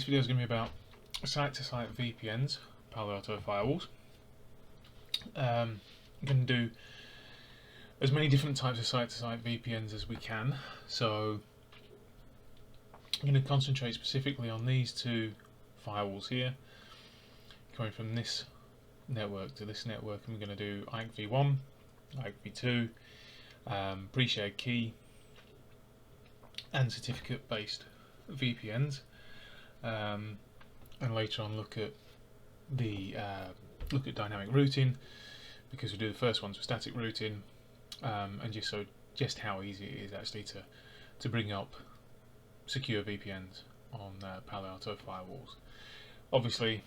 video is going to be about site-to-site VPNs, Palo Alto firewalls. I'm going to do as many different types of site-to-site VPNs as we can. So I'm going to concentrate specifically on these two firewalls here, going from this network to this network. I'm going to do IKEv1, IKEv2, pre-shared key, and certificate-based VPNs, and later on look at dynamic routing, because we do the first ones for static routing, and just how easy it is actually to bring up secure VPNs on Palo Alto firewalls. Obviously,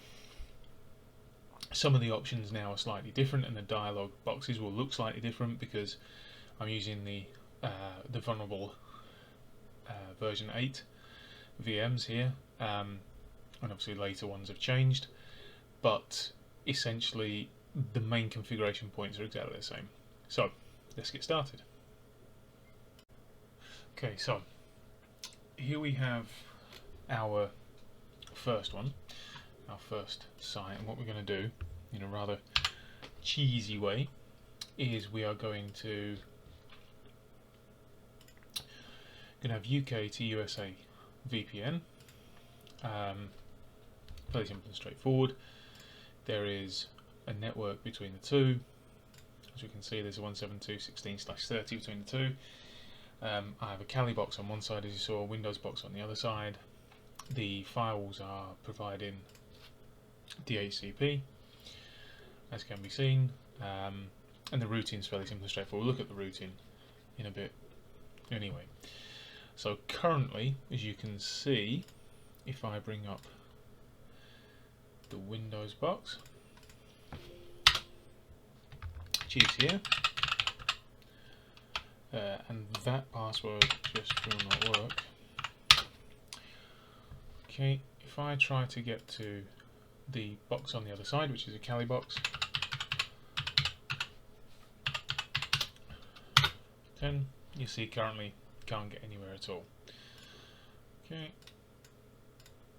some of the options now are slightly different, and the dialog boxes will look slightly different because I'm using the vulnerable version 8 VMs here, and obviously later ones have changed, but essentially the main configuration points are exactly the same. So let's get started. Okay, so here we have our first one, our first site, and what we're going to do in a rather cheesy way is we are going to have UK to USA VPN. Fairly simple and straightforward. There is a network between the two. As you can see, there's a 172.16/30 between the two. I have a Kali box on one side, as you saw, a Windows box on the other side. The firewalls are providing DHCP, as can be seen, and the routing is fairly simple and straightforward. We'll look at the routing in a bit anyway. So currently, as you can see, if I bring up the Windows box, which is here, and that password just will not work. Okay, if I try to get to the box on the other side, which is a Kali box, 10, you see currently can't get anywhere at all. Okay,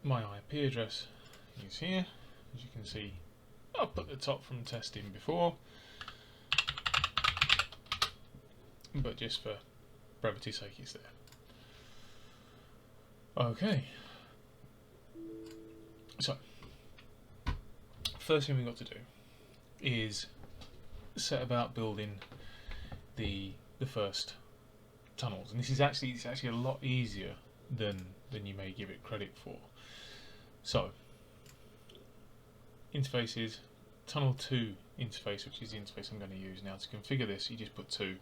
my IP address is here, as you can see up at the top from testing before, but just for brevity's sake it's there. Okay, so first thing we've got to do is set about building the first tunnels, and it's actually a lot easier than you may give it credit for. So interfaces, tunnel 2 interface, which is the interface I'm going to use now. To configure this, you just put 2.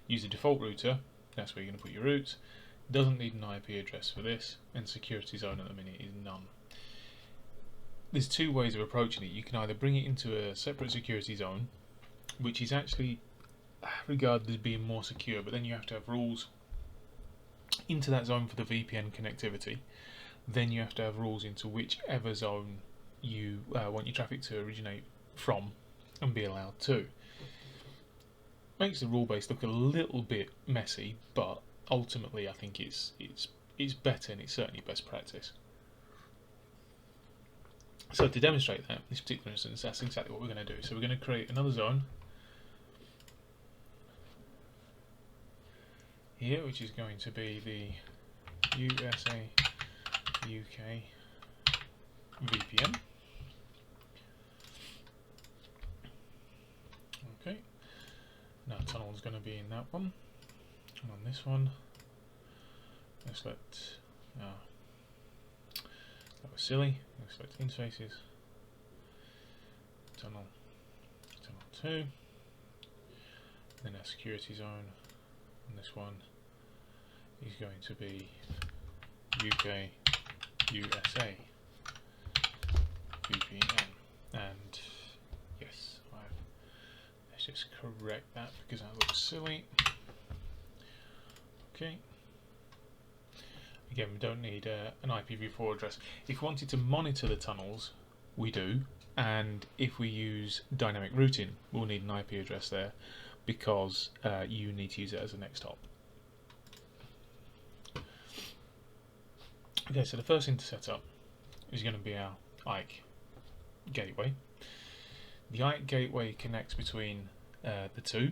Use the default router, that's where you're going to put your routes. Doesn't need an IP address for this, and security zone at the minute is none. There's two ways of approaching it. You can either bring it into a separate security zone, which is actually regarded as being more secure, but then you have to have rules into that zone for the VPN connectivity. Then you have to have rules into whichever zone you want your traffic to originate from and be allowed to. Makes the rule base look a little bit messy, but ultimately I think it's better, and it's certainly best practice. So to demonstrate that, in this particular instance, that's exactly what we're going to do. So we're going to create another zone here, which is going to be the USA UK VPN. Okay, now tunnel is going to be in that one, and on this one, let's let that was silly. Let's select interfaces, tunnel 2, then our security zone, and this one is going to be UK USA VPN. And yes, let's just correct that because that looks silly. Okay. Again, we don't need an IPv4 address. If we wanted to monitor the tunnels, we do, and if we use dynamic routing, we'll need an IP address there, because you need to use it as a next hop. Okay, so the first thing to set up is going to be our Ike Gateway. The Ike Gateway connects between the two,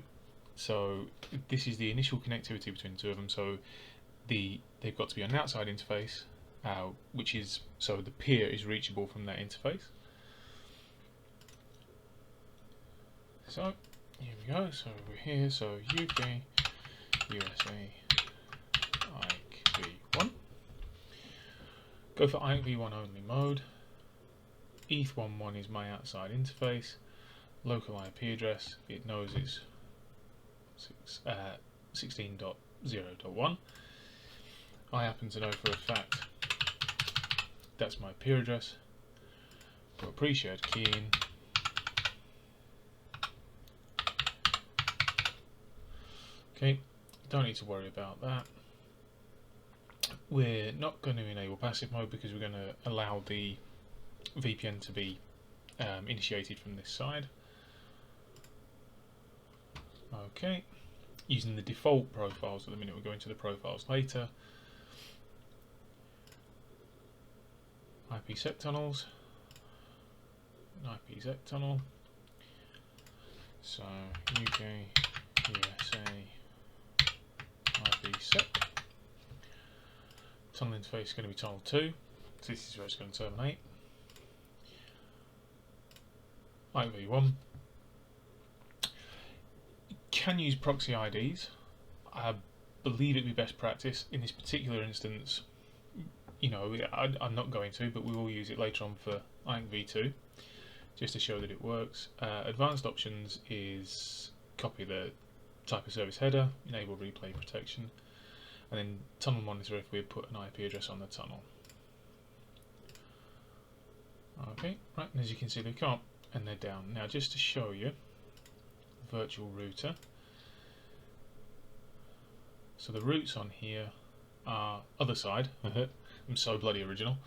so this is the initial connectivity between the two of them. So they've got to be on an outside interface, which is so the peer is reachable from that interface. So here we go. So we're here. So UK, USA, IKev1. Go for IKev1 only mode. ETH11 is my outside interface. Local IP address. It knows it's 16.0.1. I happen to know for a fact that's my peer address. Put a pre-shared key in. Okay, don't need to worry about that. We're not going to enable passive mode because we're going to allow the VPN to be initiated from this side. Okay, using the default profiles at the minute. We'll go into the profiles later. IPSEC tunnels, an IPSEC tunnel. So UK, USA, IPSEC. Tunnel interface is going to be tunnel 2. So this is where it's going to terminate. IKev1. Can use proxy IDs. I believe it'd be best practice in this particular instance. You know, I'm not going to, but we will use it later on for IKev2, just to show that it works. Advanced options is copy the type of service header, enable replay protection, and then tunnel monitor if we put an IP address on the tunnel. Okay, right, and as you can see they can't, and they're down. Now just to show you, virtual router. So the routes on here are other side. I'm so bloody original.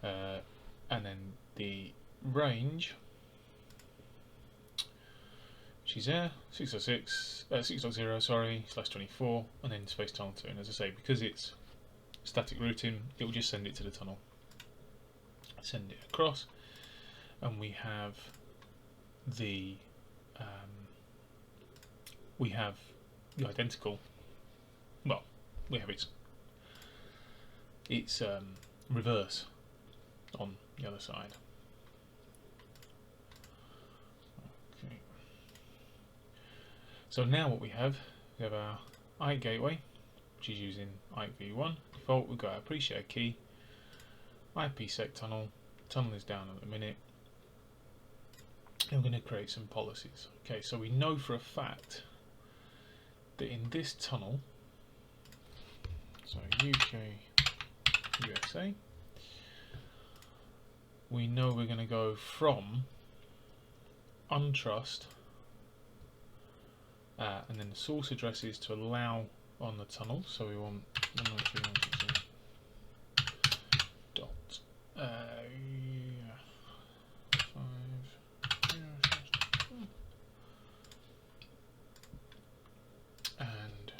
And then the range, which is there, 6.0, sorry, /24, and then space tunnel 2. And as I say, because it's static routing, it will just send it to the tunnel. Send it across, and we have the identical. Well, we have its reverse on the other side. Okay. So now what we have our Ike Gateway, which is using IKev1 default. We've got our pre-shared key, IPSEC tunnel. Tunnel is down at the minute. And we're going to create some policies. Okay, so we know for a fact that in this tunnel, so UK, USA, we know we're going to go from untrust, and then the source address is to allow on the tunnel. So we want 193.168 dot 5. And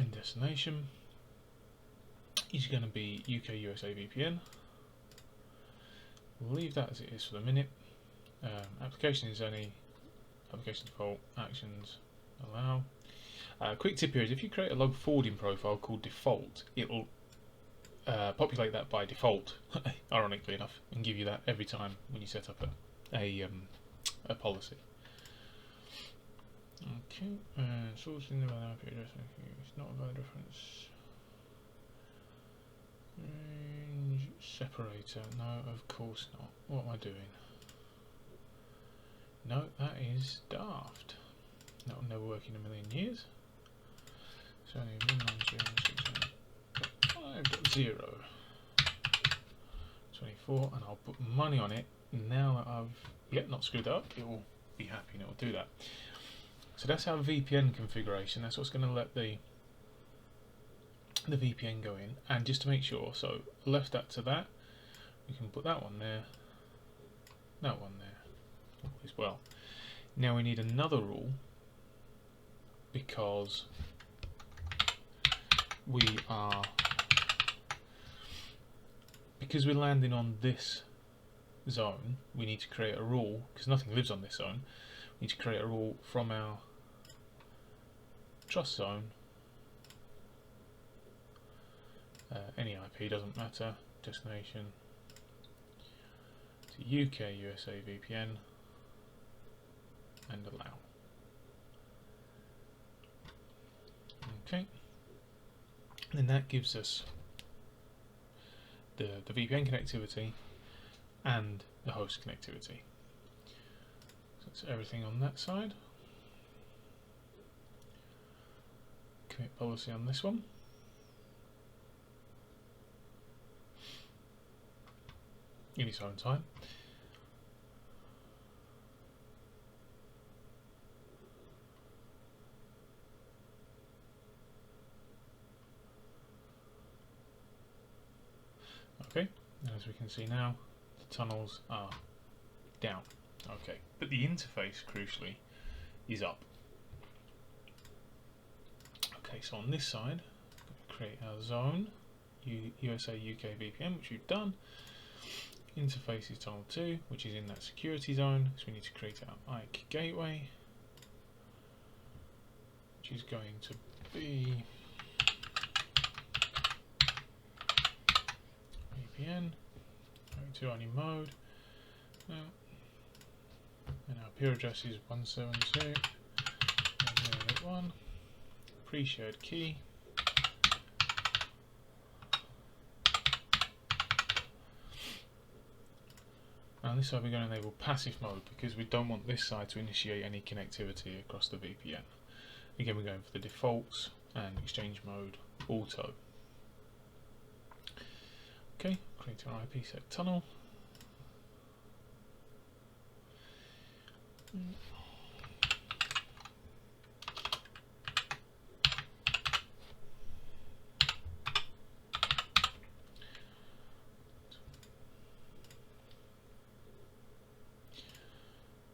and destination is going to be UK USA VPN. We'll leave that as it is for the minute. Application is only application default, actions allow. Quick tip here is if you create a log forwarding profile called default, it'll populate that by default, ironically enough, and give you that every time when you set up a policy. Okay, sourcing the valid IP address. It's not a valid reference. Range separator. No, of course not. What am I doing? No, that is daft. That will never work in a million years. So 193.168.5.0 24, and I'll put money on it. Now that I've not screwed up, it will be happy and it will do that. So that's our VPN configuration. That's what's going to let the VPN go in. And just to make sure, so left that to that, we can put that one there, that one there as well. Now we need another rule, because because we're landing on this zone, we need to create a rule, because nothing lives on this zone. We need to create a rule from our trust zone. Any IP, doesn't matter, destination to UK, USA, VPN, and allow. Okay, and that gives us the VPN connectivity and the host connectivity. So that's everything on that side. Commit policy on this one. In its own time. Okay, and as we can see now, the tunnels are down. Okay, but the interface, crucially, is up. Okay, so on this side, create our zone, USA UK VPN, which we've done. Interface is tunnel 2, which is in that security zone, so we need to create our Ike Gateway, which is going to be VPN, going to only mode, now, and our peer address is 172.1.1, pre-shared key. And this side we're going to enable passive mode because we don't want this side to initiate any connectivity across the VPN. Again, we're going for the defaults and exchange mode auto. Okay, create our IPSEC tunnel.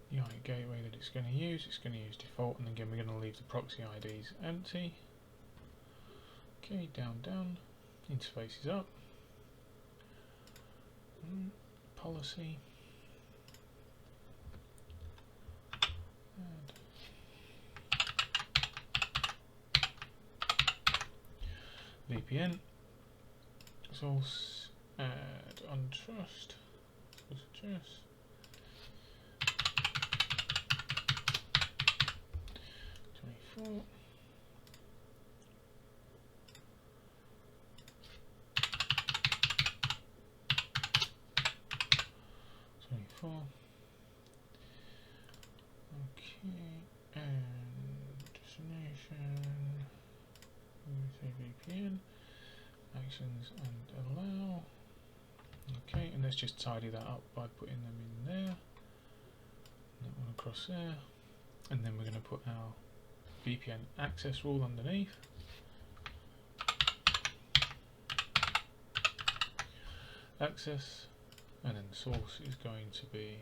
The Ike Gateway that it's going to use default, and again we're going to leave the proxy IDs empty. Okay, down, interface is up. Policy. And VPN. Source add untrust. Suggest. 24. Okay, and destination, say VPN, actions and allow. Okay, and let's just tidy that up by putting them in there, that one across there, and then we're going to put our VPN access rule underneath. Access. And then the source is going to be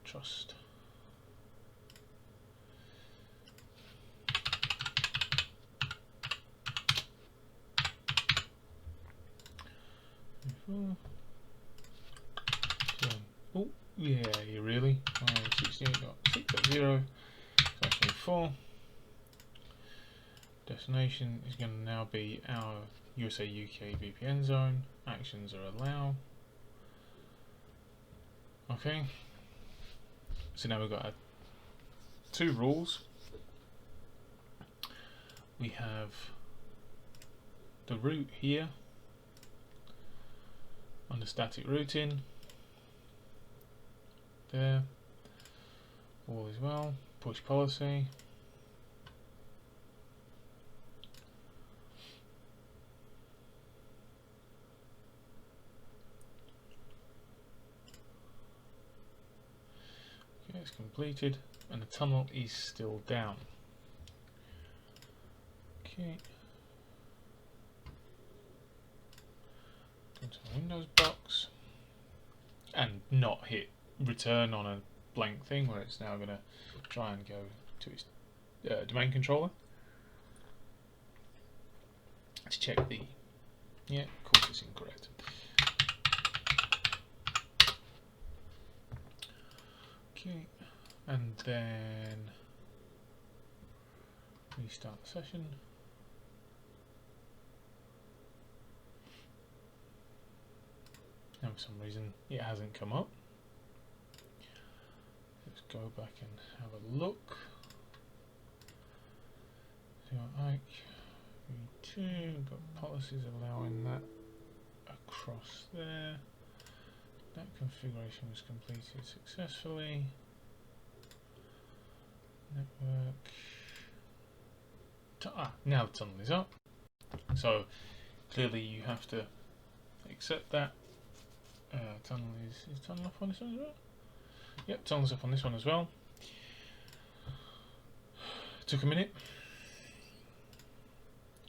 trust. Oh, yeah, you really? 68.6.0/24. Destination is going to now be our USA UK VPN zone. Actions are allow. Okay, so now we've got our two rules. We have the route here under static routing. There, all is well. Push policy. It's completed, and the tunnel is still down. Okay. Go to the Windows box and not hit return on a blank thing where it's now going to try and go to its domain controller. To check the, yeah, of course it's incorrect. Okay, and then restart the session. Now for some reason it hasn't come up. Let's go back and have a look. So IKev2, got policies allowing that across there. That configuration was completed successfully. Network. Now the tunnel is up. So clearly you have to accept that. Tunnel is tunnel up on this one as well? Yep, tunnel's up on this one as well. Took a minute.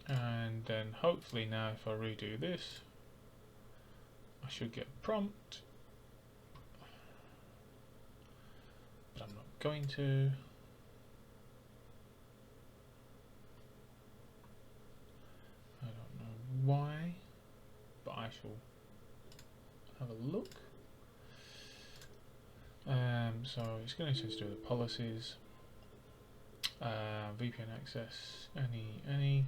And then hopefully now if I redo this, I should get a prompt. But I'm not going to. I don't know why, but I shall have a look. So it's going to do the policies, VPN access, any.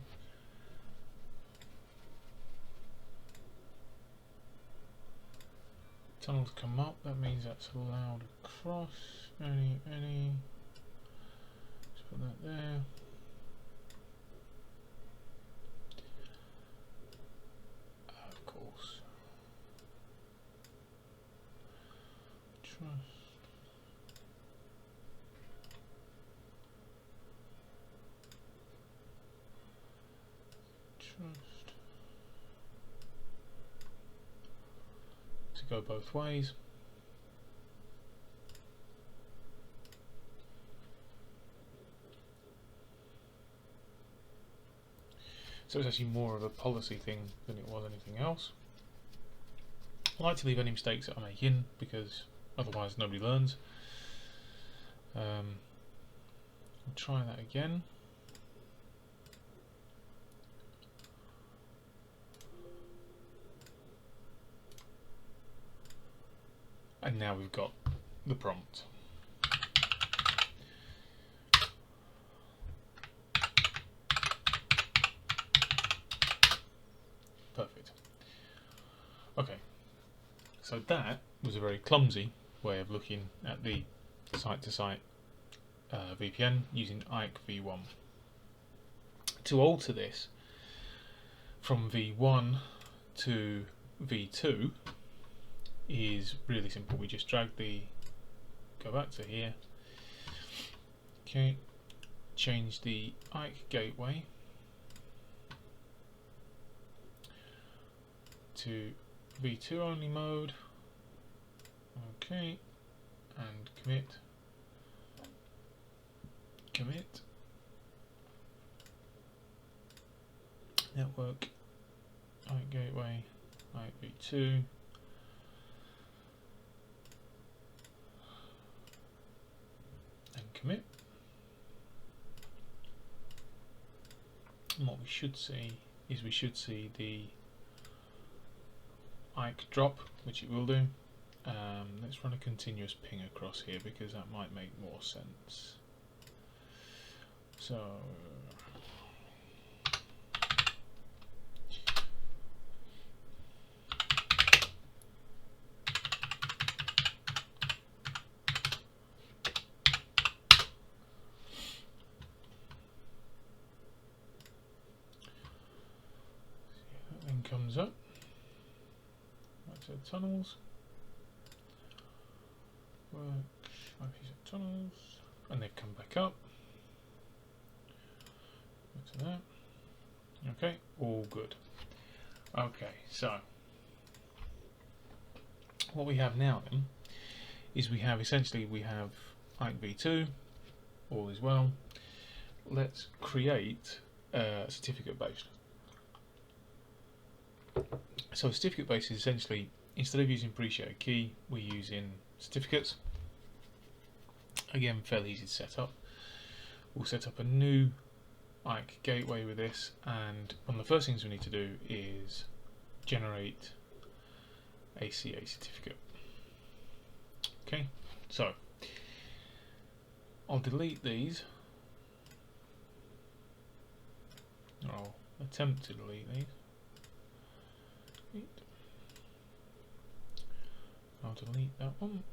Tunnels come up, that means that's allowed across, any. Let's put that there. Of course. Trust. To go both ways. So it's actually more of a policy thing than it was anything else. I like to leave any mistakes that I make in because otherwise nobody learns. I'll try that again. And now we've got the prompt. Perfect. Okay, so that was a very clumsy way of looking at the site-to-site VPN using IKev1. To alter this from V1 to V2 is really simple. We just drag go back to here, okay, change the Ike Gateway to V2 only mode, okay, and commit network Ike Gateway IKev2. Commit. And what we should see is the Ike drop, which it will do. Let's run a continuous ping across here because that might make more sense. So comes up. That's our tunnels. Work, IPSEC tunnels, and they've come back up. Go to that. Okay, all good. Okay, so what we have now then is we have IKev2, all is well. Let's create a certificate based. So certificate based is essentially, instead of using pre-shared key, we're using certificates. Again, fairly easy to set up. We'll set up a new Ike Gateway with this, and one of the first things we need to do is generate a CA certificate. Okay, so I'll delete these. I'll attempt to delete these. I'll delete that one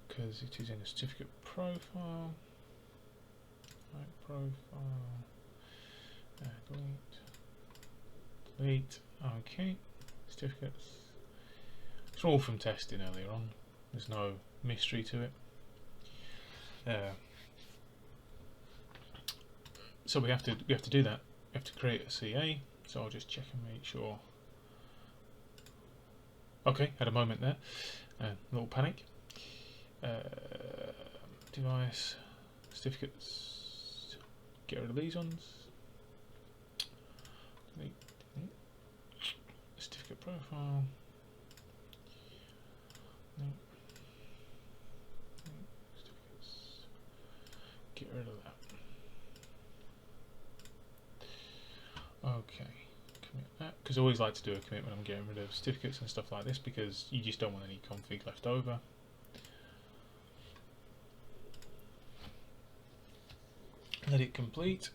because it is in a certificate profile. Right, profile. Delete. Okay, certificates. It's all from testing earlier on. There's no mystery to it. So we have to do that. We have to create a CA. So I'll just check and make sure. Okay, had a moment there. A little panic. Device certificates. Get rid of these ones. Delete. Certificate profile. Certificates. Get rid of that. Okay, commit that, because I always like to do a commit when I'm getting rid of certificates and stuff like this, because you just don't want any config left over. Let it complete.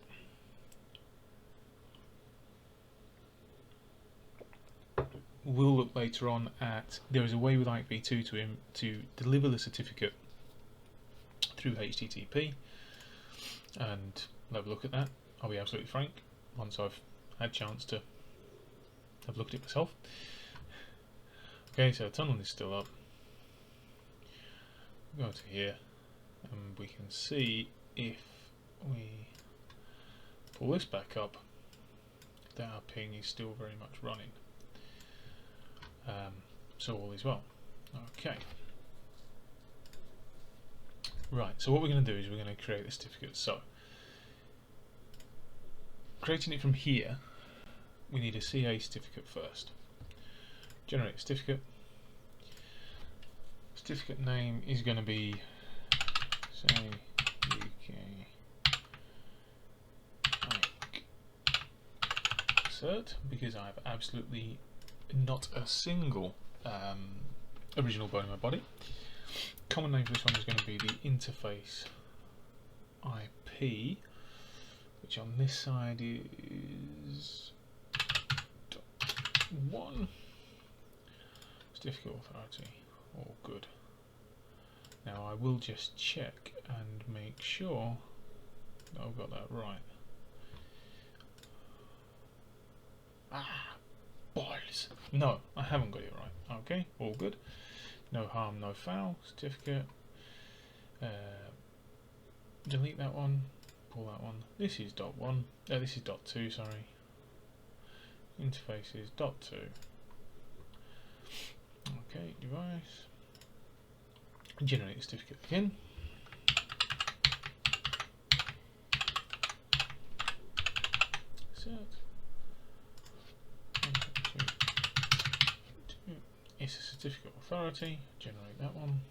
We'll look later on at, there is a way with IKev2 to deliver the certificate through HTTP, and we'll have a look at that. I'll be absolutely frank, once I've had a chance to have looked at it myself. Okay, so the tunnel is still up. We'll go to here and we can see if we pull this back up that our ping is still very much running. So all is well. Okay. Right, so what we're going to do is we're going to create the certificate. So creating it from here, we need a CA certificate first. Generate a certificate. Certificate name is going to be, say, Ike cert, because I have absolutely not a single original bone in my body. Common name for this one is going to be the interface IP, which on this side is .1. Certificate authority, all good. Now I will just check and make sure that I've got that right. Ah, balls! No, I haven't got it right. Okay, all good. No harm, no foul. Certificate. Delete that one. Pull that one. This is .1. This is .2. Sorry. Interface is .2. Okay, device. Generate a certificate again. Cert. It's a certificate authority. Generate that one.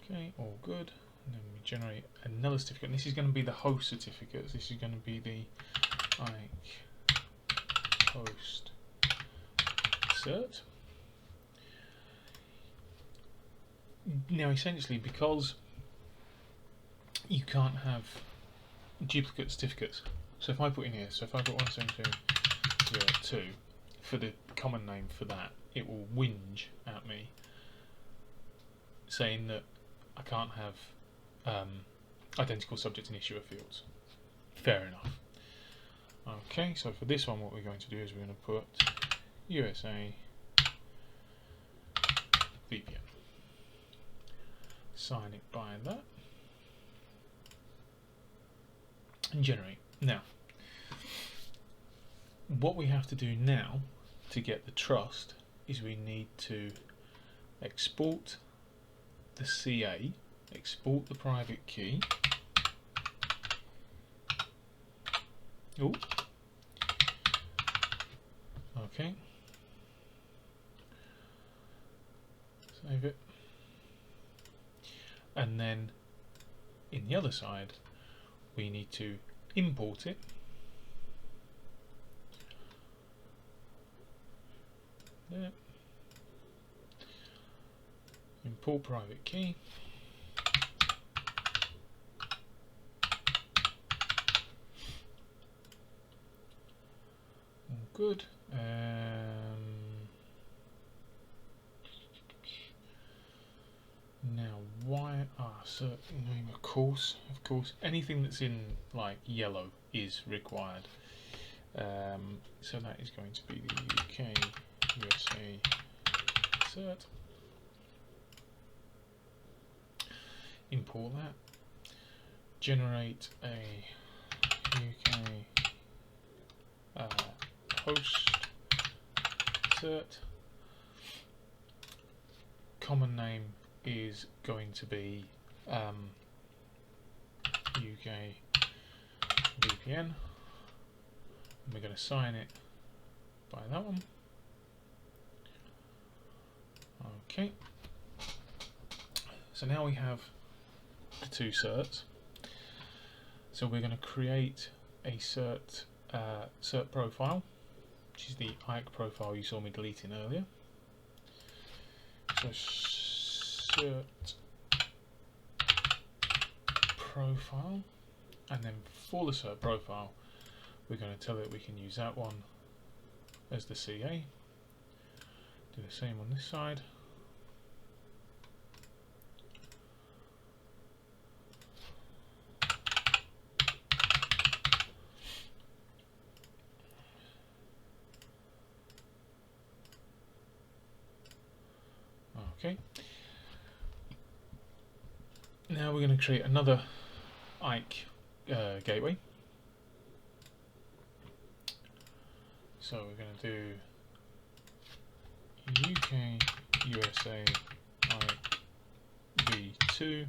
Okay, all good. And then we generate another certificate. And this is going to be the host certificate. This is going to be the Ike host cert. Now, essentially, because you can't have duplicate certificates. So if I put in here, so if I put 172.02 for the common name for that, it will whinge at me saying that I can't have identical subject and issuer fields. Fair enough. Okay, so for this one what we're going to do is we're going to put USA VPN. Sign it by that. And generate. Now, what we have to do now to get the trust is we need to export the CA, export the private key. Oh, okay. Save it, and then in the other side, we need to import it. There. Import private key. All good. Now, why so name of course, anything that's in like yellow is required. So that is going to be the UK USA cert. Import that. Generate a UK host cert. Common name is going to be UK VPN, and we're going to sign it by that one. Okay, so now we have the two certs. So we're going to create a cert profile, which is the Ike profile you saw me deleting earlier. So cert profile, and then for the cert profile we're going to tell it we can use that one as the CA. Do the same on this side. Okay. Now we're going to create another Ike gateway. So we're going to do UK USA IKev2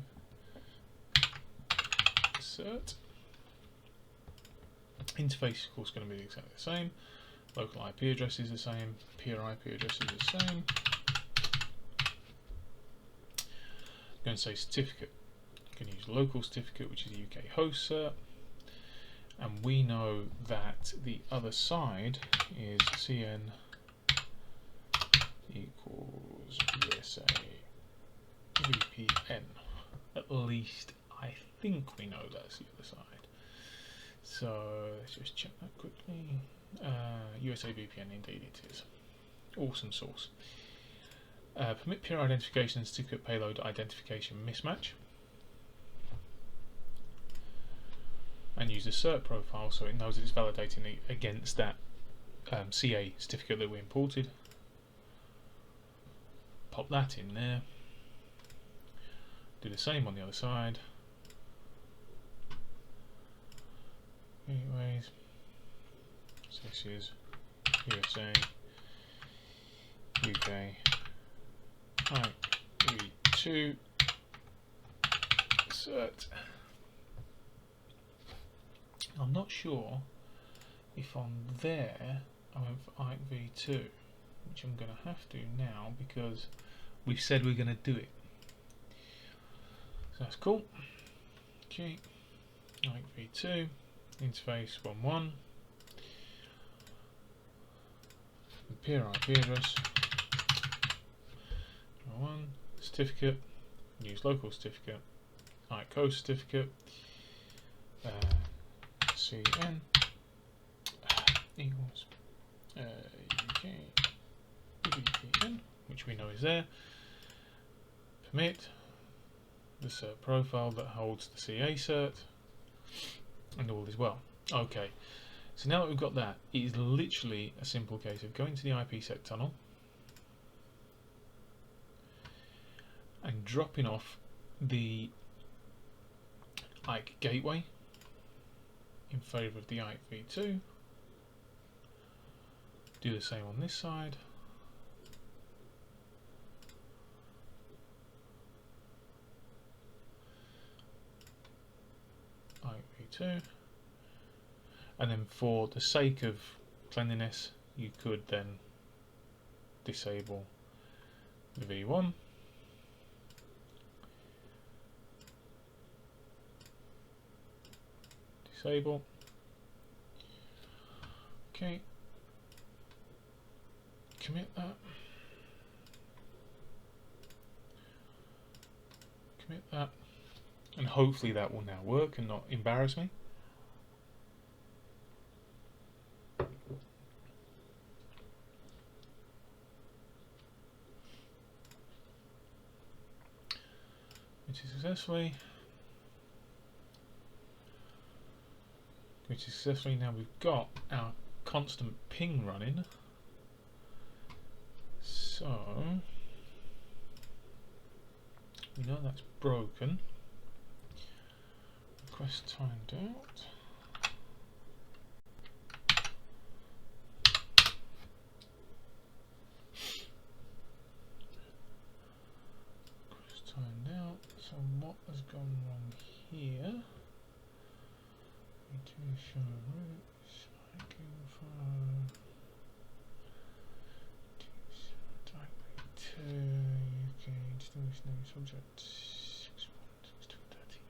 cert. Interface, of course, going to be exactly the same. Local IP address is the same. Peer IP address is the same. I'm going to say certificate. You can use local certificate, which is a UK host cert, and we know that the other side is CN equals USA VPN. At least I think we know that's the other side. So let's just check that quickly. USA VPN, indeed it is. Awesome source. Permit peer identification and certificate payload identification mismatch, and use the cert profile so it knows that it's validating against that CA certificate that we imported. Pop that in there. Do the same on the other side. Anyways, so this is USA UK IKev2 cert. I'm not sure if on there I have IKev2, which I'm going to have to now because we've said we're going to do it. So that's cool. Okay, IKev2 interface 1.1. Peer IP address. 1 certificate, use local certificate, IKO certificate, CN equals UK VPN, which we know is there. Permit the cert profile that holds the CA cert, and all is well. Okay, so now that we've got that, it is literally a simple case of going to the IPSEC tunnel and dropping off the Ike Gateway in favour of the IKev2. Do the same on this side. IKev2. And then for the sake of cleanliness, you could then disable the V1. disable. Okay, commit that. Commit that, and hopefully that will now work and not embarrass me. Which is successfully now we've got our constant ping running. So we know that's broken. Request timed out. Request timed out. So what has gone wrong here? Show routes, IKEv1, to UK, distinguished name subject 616230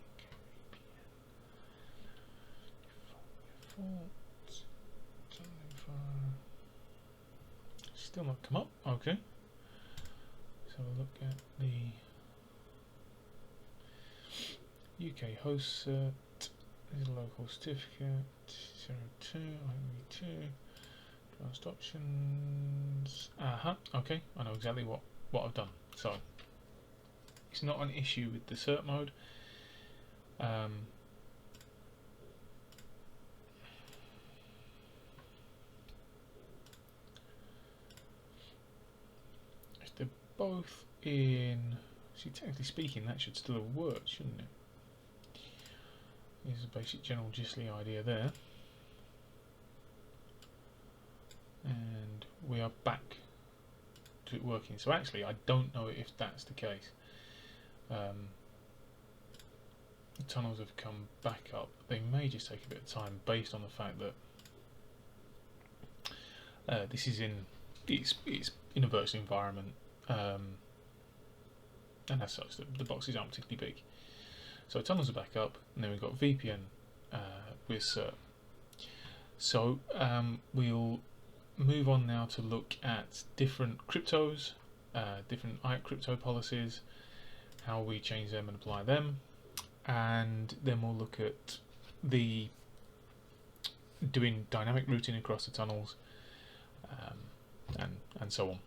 VPN. Still not come up. Okay. So we'll look at the UK host cert. Is a local certificate 02 IKEv2 advanced options. Okay, I know exactly what I've done. So it's not an issue with the cert mode. If they're both in, see, technically speaking, that should still have worked, shouldn't it? Here's a basic general gistly idea there, and we are back to it working. So actually I don't know if that's the case. The tunnels have come back up. They may just take a bit of time based on the fact that this is in it's in a virtual environment, and as such the boxes aren't particularly big. So tunnels are back up, and then we've got VPN with cert. So we'll move on now to look at different cryptos, different crypto policies, how we change them and apply them, and then we'll look at the doing dynamic routing across the tunnels, and so on.